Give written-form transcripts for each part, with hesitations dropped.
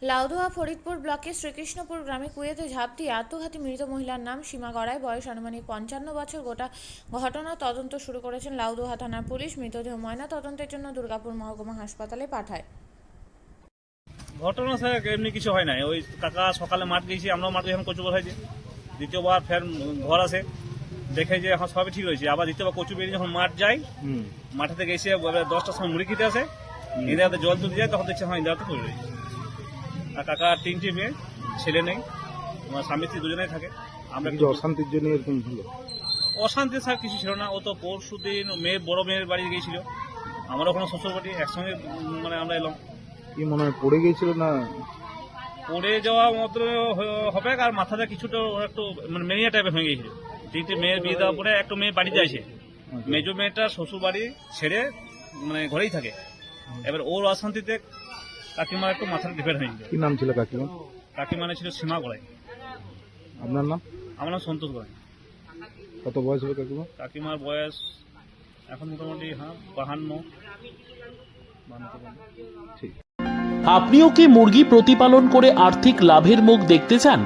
লাউদোয়া ফরিদপুর ব্লকের শ্রীকৃষ্ণপুর গ্রামে কুয়েতে ঝাঁপ দিয়ে আত্মঘাতী মৃত মহিলার নাম সীমা গড়াই, বয়স আনুমানিক 55 বছর। গোটা ঘটনা তদন্ত শুরু করেছেন লাউদোয়া থানার পুলিশ। মৃতদেহ ময়না তদন্তের জন্য দুর্গাপুর মহকুমা হাসপাতালে পাঠায়। ঘটনা স্যার এমনি কিছু হয় না। ওই কাকা সকালে মাঠ গেছি, আমরাও মাঠ যখন কচু বসাইছি, দ্বিতীয়বার ফের ঘর আসে, দেখে যে এখন সবই ঠিক হয়েছে। আবার দ্বিতীয়বার কচু বেরিয়ে যখন মাঠ যাই, মাঠে থেকে এসে 10টার সময় মুড়ি খেতে আসে, ইন্দিরাতে জল তুলতে যায়, তখন দেখছে হ্যাঁ ইন্দিরাতে পড়ে রয়েছে। আর কাকা 3টি মেয়ে, ছেলে নেই, আমার স্বামী স্ত্রী দুজনেই থাকে। আমরা কিছু অশান্তির জন্য এরকম হলো? অশান্তি স্যার কিছু ছিল না। ও তো পরশু দিন বড় মেয়ের বাড়ি গিয়েছিল, আমরা ওখানে শ্বশুর বাড়ি একসঙ্গে আমরা এলাম। কি মনে হয় পড়ে গিয়েছিল না? পড়ে যাওয়া মাত্র হবে, আর মাথাটা কিছুটা একটু মেনিয়া টাইপের হয়ে গিয়েছিল। 3টে মেয়ের বিয়ে দেওয়ার পরে একটা মেয়ে বাড়িতে আসে, মেজো মেয়েটা শ্বশুর বাড়ি ছেড়ে ঘরেই থাকে। এবার ওর অশান্তিতে কাকিমার একটু মাথাটা ডিপেন্ড হয়ে গেছিল। কি নাম ছিল কাকিমা? কাকিমা ছিল সীমা গড়াই। আপনার নাম? আমার নাম সন্তোষ গড়াই। কত বয়স হবে কাকিমা? কাকিমার বয়স এখন মোটামুটি 52। ঠিক। আপনিও কি মুরগি প্রতিপালন করে আর্থিক লাভের মুখ দেখতে চান?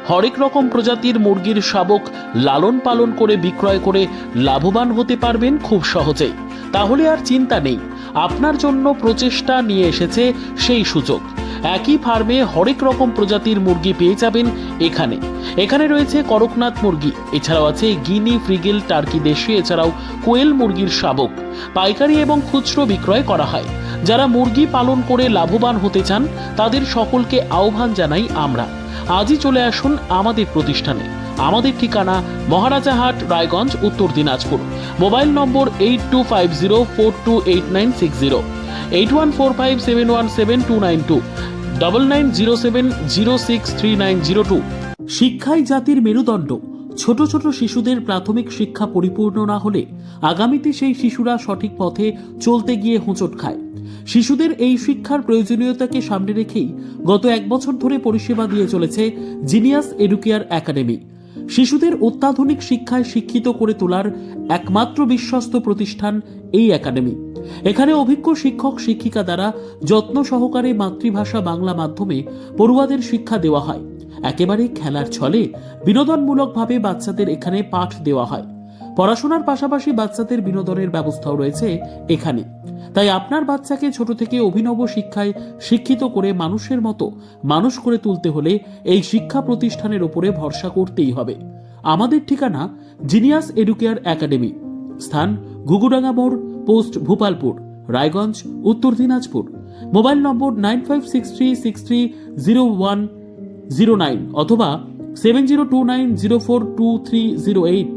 হরেক রকম প্রজাতির মুরগির শাবক লালন পালন করে বিক্রয় করে লাভবান হতে পারবেন খুব সহজেই। তাহলে আর চিন্তা নেই, আপনার জন্য প্রচেষ্টা নিয়ে এসেছে সেই সুযোগ। একই ফার্মে হরেক রকম প্রজাতির মুরগি পেয়ে যাবেন এখানে রয়েছে করকনাথ মুরগি, এছাড়াও আছে গিনি, ফ্রিগেল, টার্কি দেশি, এছাড়াও কোয়েল মুরগির শাবক। পাইকারি এবং খুচরো বিক্রয় করা হয়। যারা মুরগি পালন করে লাভবান হতে চান তাদের সকলকে আহ্বান জানাই আমরা। আজই চলে আসুন আমাদের প্রতিষ্ঠানে। আমাদের ঠিকানা মহারাজাহাট, রায়গঞ্জ, উত্তর দিনাজপুর। মোবাইল নম্বর 8250428960, 8145717292, 9907063902। শিক্ষাই জাতির মেরুদণ্ড। ছোট ছোট শিশুদের প্রাথমিক শিক্ষা পরিপূর্ণ না হলে আগামীতে সেই শিশুরা সঠিক পথে চলতে গিয়ে হোঁচট খায়। শিশুদের এই শিক্ষার প্রয়োজনীয়তাকে সামনে রেখেই গত 1 বছর ধরে পরিষেবা দিয়ে চলেছে জিনিয়াস এডুকেয়ার একাডেমি। শিশুদের অত্যাধুনিক শিক্ষায় শিক্ষিত করে তোলার একমাত্র বিশ্বস্ত প্রতিষ্ঠান এই একাডেমি। এখানে অভিজ্ঞ শিক্ষক শিক্ষিকা দ্বারা যত্ন সহকারে মাতৃভাষা বাংলা মাধ্যমে পড়ুয়াদের শিক্ষা দেওয়া হয়। একেবারে খেলার ছলে বিনোদনমূলকভাবে বাচ্চাদের এখানে পাঠ দেওয়া হয়। পড়াশোনার পাশাপাশি বাচ্চাদের বিনোদনের ব্যবস্থাও রয়েছে এখানে। তাই আপনার বাচ্চাকে ছোট থেকে অভিনব শিক্ষায় শিক্ষিত করে মানুষের মতো মানুষ করে তুলতে হলে এই শিক্ষা প্রতিষ্ঠানের উপরে ভরসা করতেই হবে। আমাদের ঠিকানা জিনিয়াস এডুকেয়ার একাডেমি, স্থান ঘুঘুডাঙ্গা মোড়, পোস্ট ভূপালপুর, রায়গঞ্জ, উত্তর দিনাজপুর। মোবাইল নম্বর 9563630109 অথবা 7029042308।